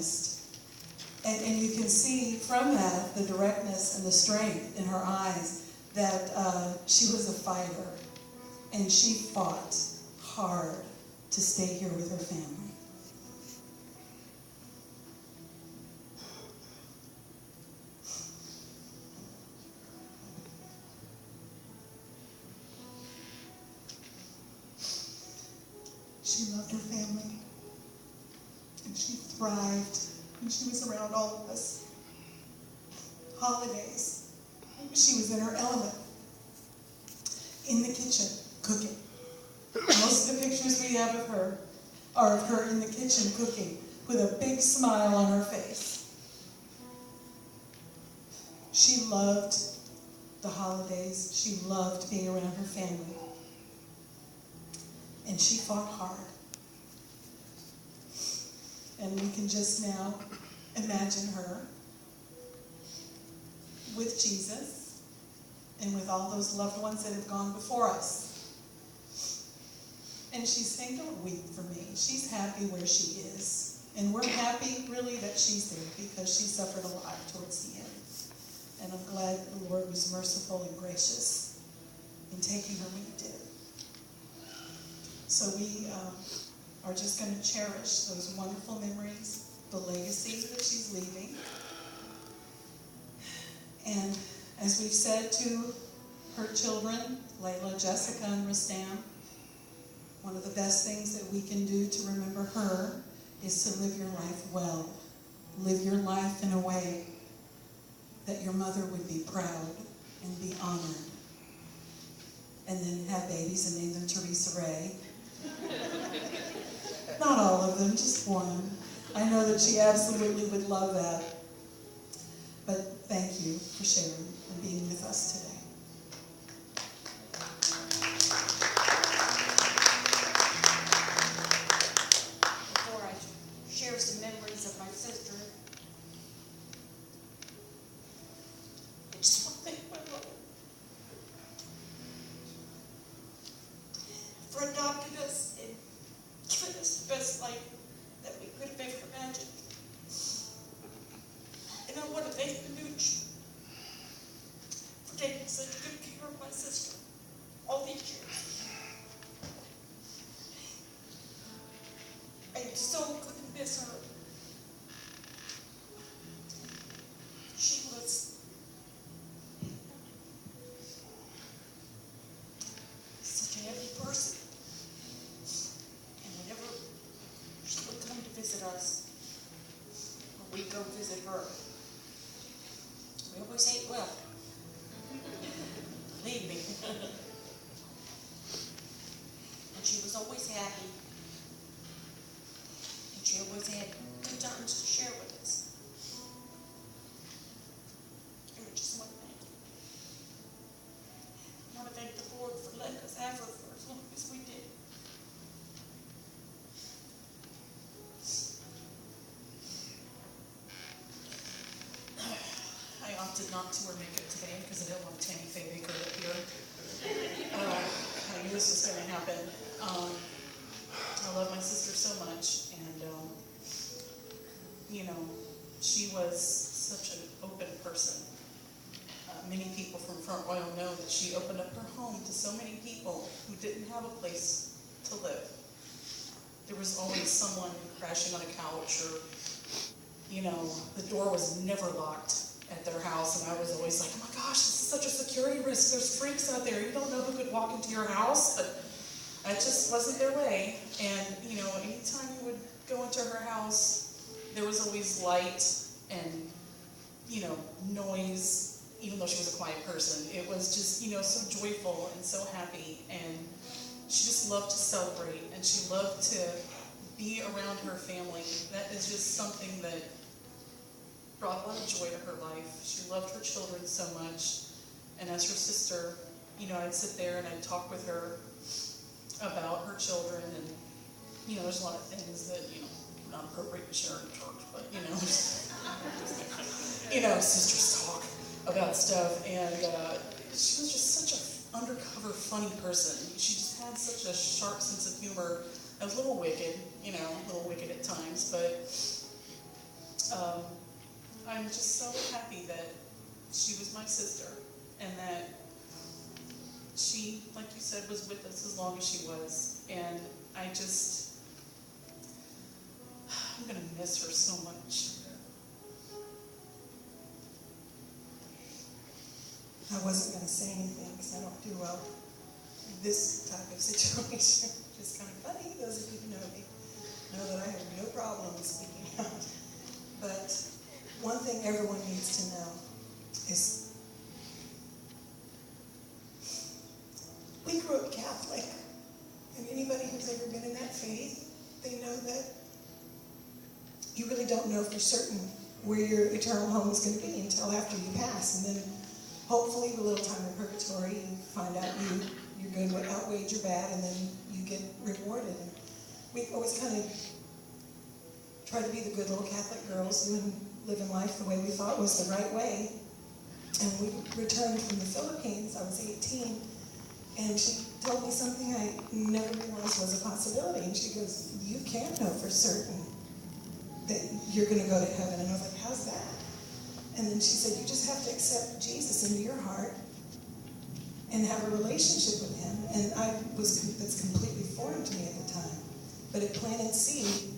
honest. And you can see from that the directness and the strength in her eyes that she was a fighter. And she fought hard to stay here with her family. She loved her family, and she thrived when she was around all of us. Holidays, she was in her element, in the kitchen, cooking. Most of the pictures we have of her are of her in the kitchen cooking with a big smile on her face. She loved the holidays. She loved being around her family. And she fought hard. And we can just now imagine her with Jesus and with all those loved ones that have gone before us. And she's saying, don't weep for me. She's happy where she is. And we're happy, really, that she's there because she suffered a lot towards the end. And I'm glad the Lord was merciful and gracious in taking her when he did. So we are just going to cherish those wonderful memories, the legacy that she's leaving. And as we've said to her children, Layla, Jessica, and Rustam, one of the best things that we can do to remember her is to live your life well. Live your life in a way that your mother would be proud and be honored. And then have babies and name them Teresa Ray. Not all of them, just one. I know that she absolutely would love that. But thank you for sharing and being with us today. Before I share some memories of my sister, I just want to thank my mother for adopting us and giving us the best life that we could have ever imagined. And I want to thank Manouch for taking such good care of my sister all these years. I so couldn't miss her. She was such a heavy person. And whenever she would come to visit us, or we'd go visit her, we always ate well. Believe me. And she was always happy. And she always had good times to share with us. And we just want to thank you. I want to thank the Lord for letting us have her for as long as we did. I opted not to wear makeup today because I don't want Tammy Faye Baker up here. I knew this was going to happen. I love my sister so much, and she was such an open person. Many people from Front Royal know that she opened up her home to so many people who didn't have a place to live. There was always someone crashing on a couch, or the door was never locked at their house, and I was always like, oh my gosh, this is such a security risk. There's freaks out there. You don't know who could walk into your house, but that just wasn't their way. And, anytime you would go into her house, there was always light and, noise, even though she was a quiet person. It was just, so joyful and so happy. And she just loved to celebrate, and she loved to be around her family. That is just something that brought a lot of joy to her life. She loved her children so much. And as her sister, I'd sit there and I'd talk with her about her children. And, there's a lot of things that, not appropriate to share in church, but, sisters talk about stuff. And she was just such an undercover, funny person. She just had such a sharp sense of humor. I was a little wicked, a little wicked at times, but I'm just so happy that she was my sister and that she, like you said, was with us as long as she was. And I'm going to miss her so much. I wasn't going to say anything because I don't do well in this type of situation. Just kind of funny. Those of you who know me know that I have no problem speaking out. But one thing everyone needs to know is we grew up Catholic. And anybody who's ever been in that faith, they know that you really don't know for certain where your eternal home is going to be until after you pass. And then hopefully, a little time in purgatory, you find out your good outweighed your bad, and then you get rewarded. And we always kind of tried to be the good little Catholic girls, living life the way we thought was the right way. And we returned from the Philippines. I was 18, and she told me something I never realized was a possibility. And she goes, "You can't know for certain that you're going to go to heaven." And I was like, "How's that?" And then she said, "You just have to accept Jesus into your heart and have a relationship with him." And that's completely foreign to me at the time. But it planted seed